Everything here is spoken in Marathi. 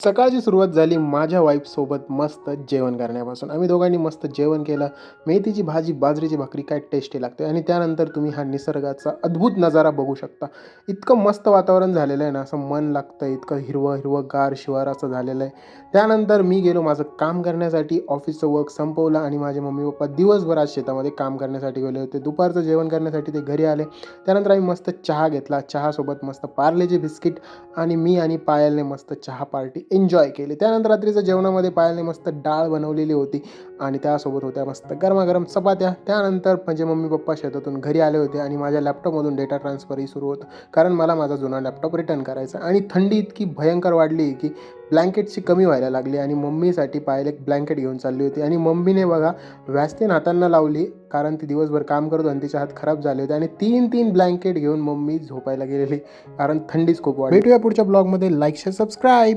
सकाळची सुरुवात झाली माझ्या वाईफसोबत मस्त जेवण करण्यापासून. आम्ही दोघांनी मस्त जेवण केलं. मेथीची भाजी, बाजरीची भाकरी काय टेस्टी लागते आणि त्यानंतर तुम्ही हा निसर्गाचा अद्भुत नजारा बघू शकता. इतकं मस्त वातावरण झालेलं आहे ना, असं मन लागतं. इतकं हिरवं हिरवंगार शिवार असं झालेलं आहे. त्यानंतर मी गेलो माझं काम करण्यासाठी. ऑफिसचं वर्क संपवलं आणि माझे मम्मी-पप्पा दिवसभर आज शेतामध्ये काम करण्यासाठी गेले होते. दुपारचं जेवण करण्यासाठी ते घरी आले. त्यानंतर आम्ही मस्त चहा घेतला. चहासोबत मस्त पार्लेजी बिस्किट आणि मी आणि पायलने मस्त चहा पार्टी एन्जॉय केली. त्यानंतर रात्रीच्या जेवणामध्ये पायलने मस्त डाळ बनवलेली होती आणि त्यासोबत होत्या मस्त गरमागरम चपात्या. त्यानंतर म्हणजे मम्मी पप्पा शेतातून घरी आले होते आणि माझ्या लॅपटॉपमधून डेटा ट्रान्सफरही सुरू होतं, कारण मला माझा जुना लॅपटॉप रिटर्न करायचा. आणि थंडी इतकी भयंकर वाढली की ब्लँकेटची कमी व्हायला लागली आणि मम्मीसाठी पायल एक ब्लँकेट घेऊन चालली होती आणि मम्मीने बघा व्यास्तीन हातांना लावली, कारण ती दिवसभर काम करत होती आणि तिचे हात खराब झाले होते आणि 3-3 ब्लँकेट घेऊन मम्मी झोपायला गेलेली, कारण थंडीच खूप वाढली. भेटूया पुढच्या ब्लॉगमध्ये. Like share subscribe.